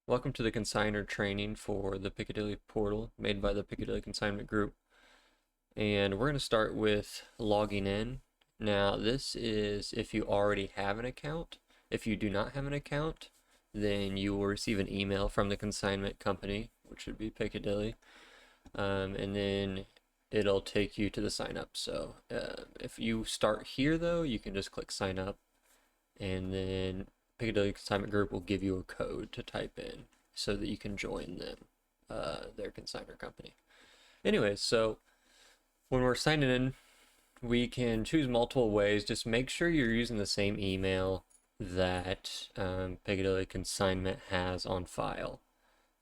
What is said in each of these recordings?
Welcome to the consignor training for the Pickadilly portal made by the Pickadilly Consignment Group. And we're going to start with logging in. Now, this is if you already have an account. If you do not have an account, then you will receive an email from the consignment company, which would be Pickadilly, and then it'll take you to the sign up. So if you start here, though, you can just click sign up, and then Pickadilly Consignment Group will give you a code to type in so that you can join them, their consignor company. Anyways, so when we're signing in, we can choose multiple ways. Just make sure you're using the same email that Pickadilly Consignment has on file.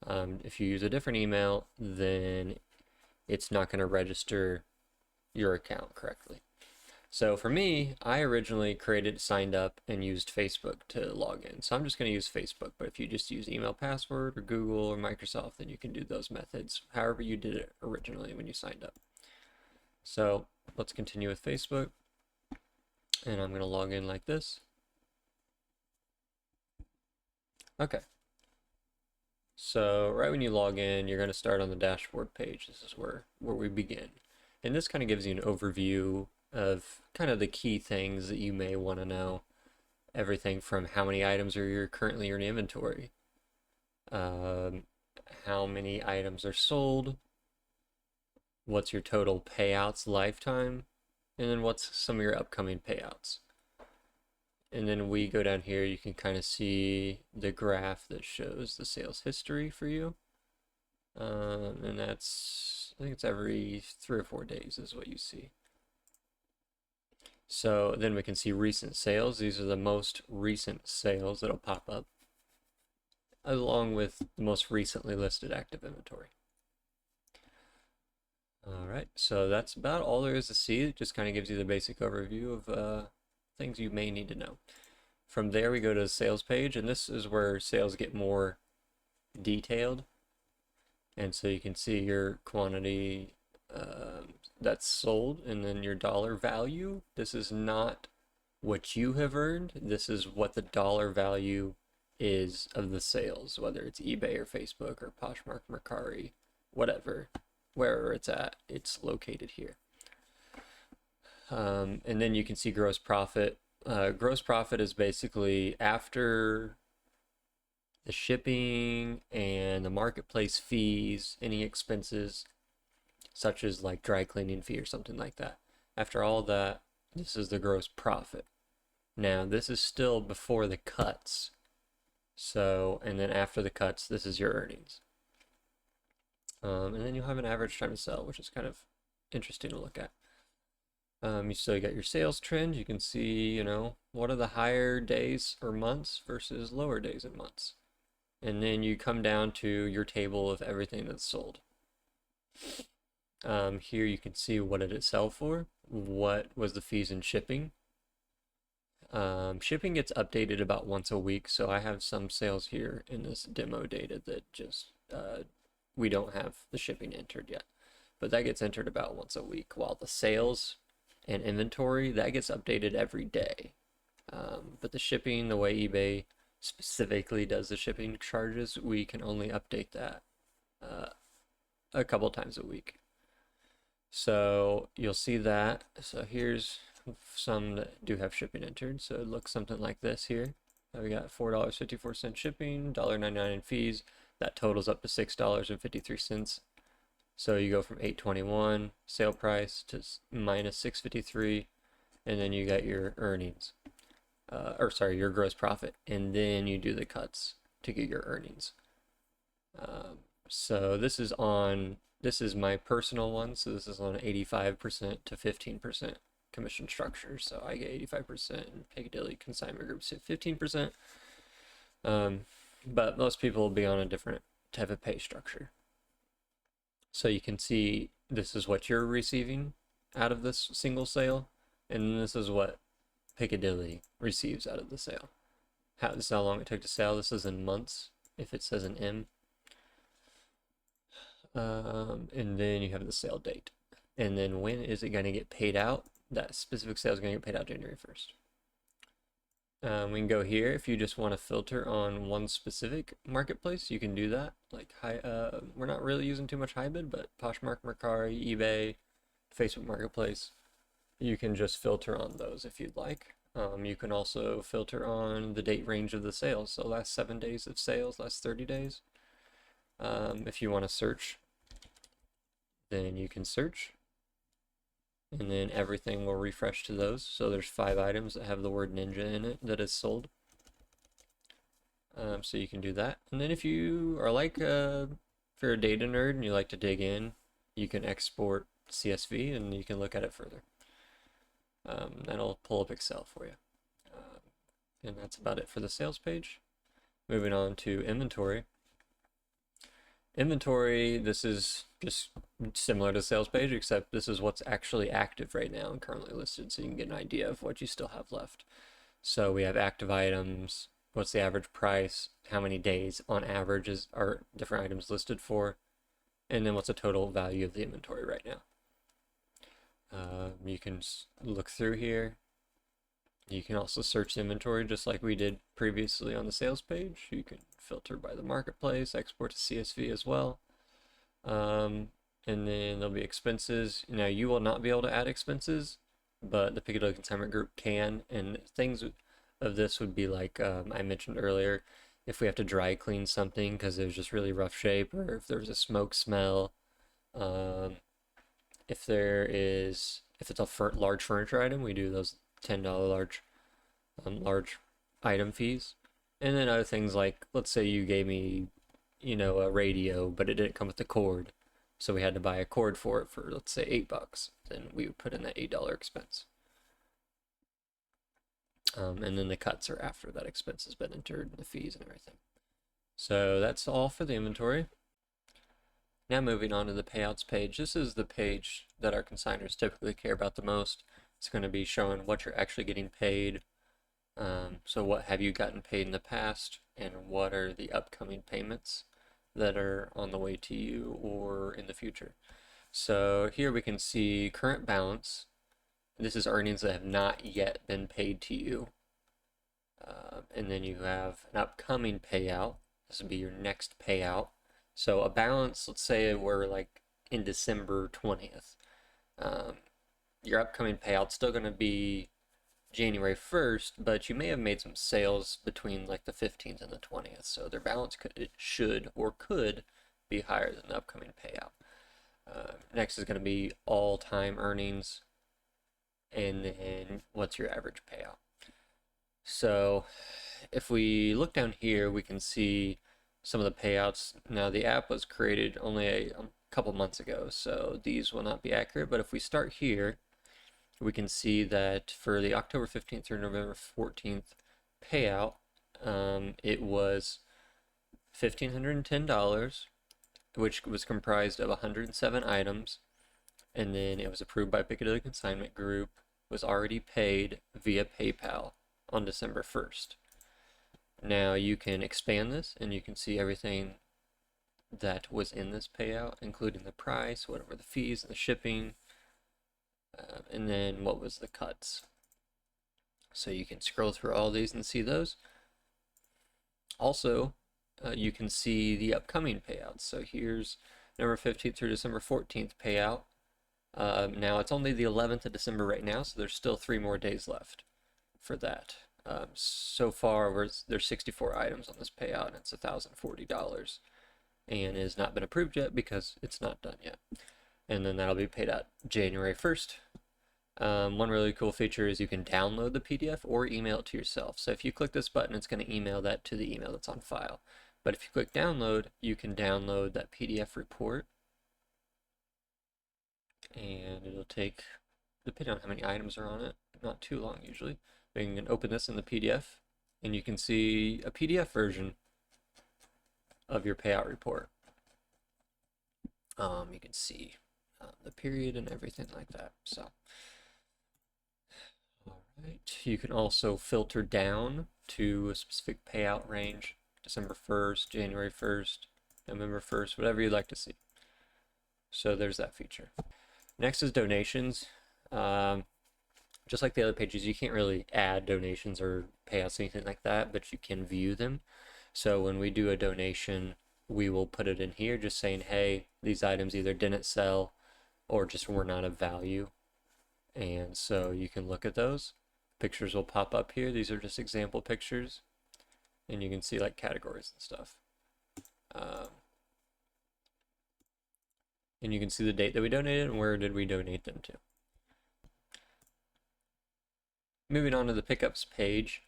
If you use a different email, then it's not going to register your account correctly. So for me, I originally signed up and used Facebook to log in. So I'm just going to use Facebook, but if you just use email password or Google or Microsoft, then you can do those methods however you did it originally when you signed up. So let's continue with Facebook, and I'm going to log in like this. Okay. So right when you log in, you're going to start on the dashboard page. This is where we begin. And this kind of gives you an overview of kind of the key things that you may want to know. Everything from how many items are currently in inventory, how many items are sold, what's your total payouts lifetime, and then what's some of your upcoming payouts. And then we go down here, you can kind of see the graph that shows the sales history for you. And that's, I think it's every 3 or 4 days is what you see. So then we can see recent sales. These are the most recent sales that'll pop up, along with the most recently listed active inventory. All right, so that's about all there is to see. It just kind of gives you the basic overview of things you may need to know. From there, we go to the sales page, and this is where sales get more detailed. And so you can see your quantity that's sold, and then your dollar value. This is not what you have earned. This is what the dollar value is of the sales, whether it's eBay or Facebook or Poshmark, Mercari, whatever, wherever it's at, it's located here. And then you can see gross profit. Gross profit is basically after the shipping and the marketplace fees, any expenses such as like dry cleaning fee or something like that. After all that, this is the gross profit. Now, this is still before the cuts. So, and then after the cuts, this is your earnings. And then you'll have an average time to sell, which is kind of interesting to look at. You still got your sales trend. You can see, what are the higher days or months versus lower days and months. And then you come down to your table of everything that's sold. Here you can see what did it sell for, what was the fees in shipping. Shipping gets updated about once a week, so I have some sales here in this demo data that just we don't have the shipping entered yet, but that gets entered about once a week, while the sales and inventory, that gets updated every day. But the shipping, the way eBay specifically does the shipping charges, we can only update that a couple times a week. So you'll see that. So here's some that do have shipping entered. So it looks something like this here. We got $4.54 shipping, $1.99 in fees. That totals up to $6.53. So you go from 821 sale price to minus 653, and then you got your earnings, your gross profit, and then you do the cuts to get your earnings. So this is my personal one. So this is on 85% to 15% commission structure. So I get 85%, and Pickadilly Consignment Group at 15%. But most people will be on a different type of pay structure. So you can see this is what you're receiving out of this single sale, and this is what Pickadilly receives out of the sale. This is how long it took to sell. This is in months, if it says an M. And then you have the sale date. And then when is it going to get paid out? That specific sale is going to get paid out January 1st. We can go here. If you just want to filter on one specific marketplace, you can do that. Like we're not really using too much Hybid, but Poshmark, Mercari, eBay, Facebook Marketplace, you can just filter on those if you'd like. You can also filter on the date range of the sales. So last 7 days of sales, last 30 days. If you want to search, then you can search. And then everything will refresh to those. So there's 5 items that have the word ninja in it that is sold. So you can do that. And then if you are like, if you're a data nerd and you like to dig in, you can export CSV and you can look at it further. That'll pull up Excel for you. And that's about it for the sales page. Moving on to inventory. Inventory, this is just similar to sales page, except this is what's actually active right now and currently listed, so you can get an idea of what you still have left. So we have active items, what's the average price, how many days on average are different items listed for, and then what's the total value of the inventory right now. You can look through here. You can also search inventory just like we did previously on the sales page. You can filter by the marketplace, export to CSV as well. And then there'll be expenses. Now you will not be able to add expenses, but the Pickadilley Consignment Group can, and things of this would be like I mentioned earlier, if we have to dry clean something because it was just really rough shape, or if there's a smoke smell, if it's a large furniture item, we do those $10 large item fees. And then other things like, let's say you gave me, a radio, but it didn't come with the cord, so we had to buy a cord for it for, let's say, $8. Then we would put in that $8 expense. And then the cuts are after that expense has been entered, and the fees and everything. So that's all for the inventory. Now moving on to the payouts page. This is the page that our consignors typically care about the most. It's going to be showing what you're actually getting paid. So what have you gotten paid in the past, and what are the upcoming payments that are on the way to you or in the future. So here we can see current balance. This is earnings that have not yet been paid to you. And then you have an upcoming payout. This would be your next payout. So a balance, let's say we're like in December 20th. Your upcoming payout's still going to be January 1st, but you may have made some sales between like the 15th and the 20th. So their balance could be higher than the upcoming payout. Next is going to be all-time earnings, and then what's your average payout. So if we look down here, we can see some of the payouts. Now the app was created only a couple months ago, so these will not be accurate, but if we start here, we can see that for the October 15th through November 14th payout, it was $1,510, which was comprised of 107 items, and then it was approved by Pickadilley Consignment Group, was already paid via PayPal on December 1st. Now you can expand this and you can see everything that was in this payout, including the price, whatever the fees and the shipping, and then what was the cuts. So you can scroll through all these and see those. Also, you can see the upcoming payouts. So here's November 15th through December 14th payout. Now it's only the 11th of December right now, so there's still 3 more days left for that. So far, there's 64 items on this payout, and it's $1,040, and it has not been approved yet because it's not done yet. And then that'll be paid out January 1st. One really cool feature is you can download the PDF or email it to yourself. So if you click this button, it's going to email that to the email that's on file. But if you click download, you can download that PDF report, and it'll take, depending on how many items are on it, not too long usually. But you can open this in the PDF, and you can see a PDF version of your payout report. You can see the period and everything like that. So, all right. You can also filter down to a specific payout range: December 1st, January 1st, November 1st, whatever you'd like to see. So there's that feature. Next is donations. Just just like the other pages, you can't really add donations or payouts, anything like that, but you can view them. So when we do a donation, we will put it in here just saying, hey, these items either didn't sell or just were not of value. And so you can look at those. Pictures will pop up here. These are just example pictures. And you can see like categories and stuff. And you can see the date that we donated and where did we donate them to. Moving on to the pickups page,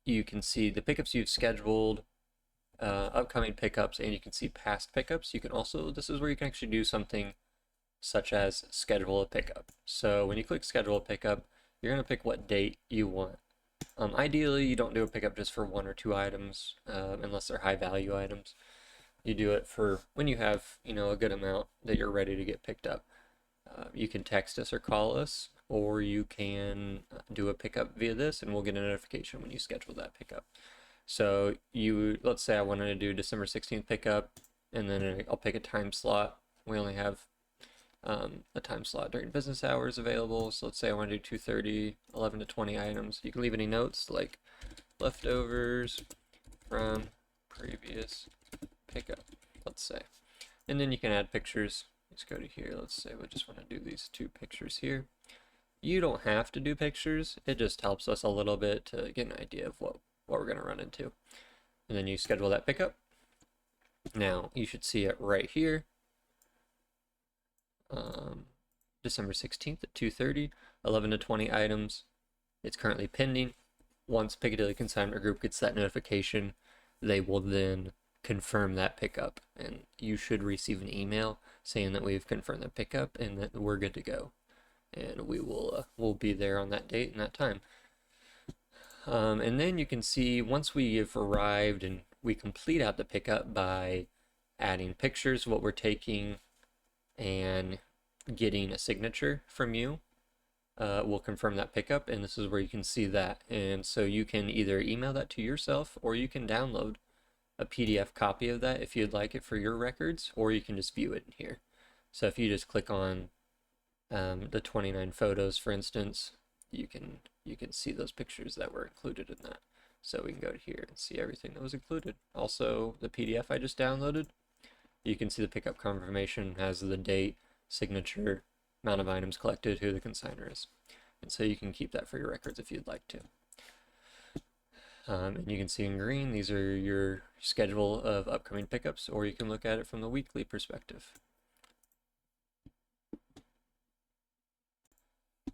you can see the pickups you've scheduled, upcoming pickups, and you can see past pickups. You can also, this is where you can actually do something such as schedule a pickup. So when you click schedule a pickup, you're going to pick what date you want. Ideally, you don't do a pickup just for 1 or 2 items, unless they're high value items. You do it for when you have, a good amount that you're ready to get picked up. You can text us or call us, or you can do a pickup via this, and we'll get a notification when you schedule that pickup. So let's say I wanted to do December 16th pickup, and then I'll pick a time slot. We only have a time slot during business hours available. So let's say I want to do 2:30, 11 to 20 items. You can leave any notes like leftovers from previous pickup, let's say. And then you can add pictures. Let's go to here. Let's say we just want to do these 2 pictures here. You don't have to do pictures. It just helps us a little bit to get an idea of what we're going to run into. And then you schedule that pickup. Now you should see it right here. December 16th at 2:30, 11 to 20 items. It's currently pending. Once Pickadilley Consignment Group gets that notification, they will then confirm that pickup, and you should receive an email saying that we've confirmed the pickup and that we're good to go, and we'll be there on that date and that time. And then you can see once we have arrived and we complete out the pickup by adding pictures, what we're taking, and getting a signature from you, we'll confirm that pickup, and this is where you can see that. And so you can either email that to yourself, or you can download a PDF copy of that if you'd like it for your records, or you can just view it in here. So if you just click on the 29 photos, for instance, you can see those pictures that were included in that. So we can go to here and see everything that was included. Also, the PDF I just downloaded, you can see the pickup confirmation has the date, signature, amount of items collected, who the consignor is. And so you can keep that for your records if you'd like to. And you can see in green, these are your schedule of upcoming pickups, or you can look at it from the weekly perspective.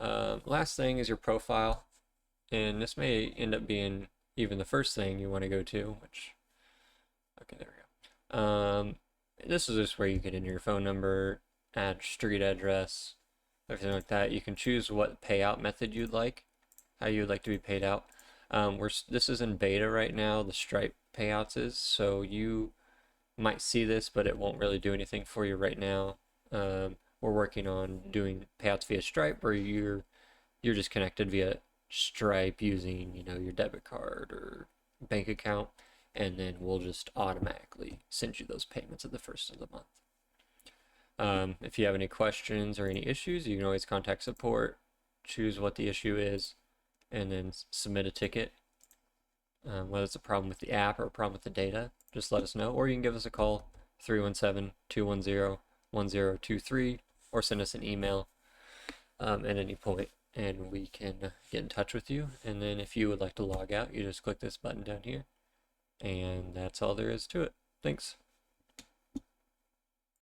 Last thing is your profile, and this may end up being even the first thing you want to go to, okay, there we go. This is just where you get in your phone number, add street address, everything like that. You can choose what payout method you'd like, how you'd like to be paid out. This is in beta right now, the Stripe payouts is, so you might see this, but it won't really do anything for you right now. We're working on doing payouts via Stripe, where you're just connected via Stripe using, your debit card or bank account, and then we'll just automatically send you those payments at the first of the month. If you have any questions or any issues, you can always contact support, choose what the issue is, and then submit a ticket. Whether it's a problem with the app or a problem with the data, just let us know, or you can give us a call, 317-210-1023, or send us an email at any point, and we can get in touch with you. And then if you would like to log out, you just click this button down here, and that's all there is to it. Thanks.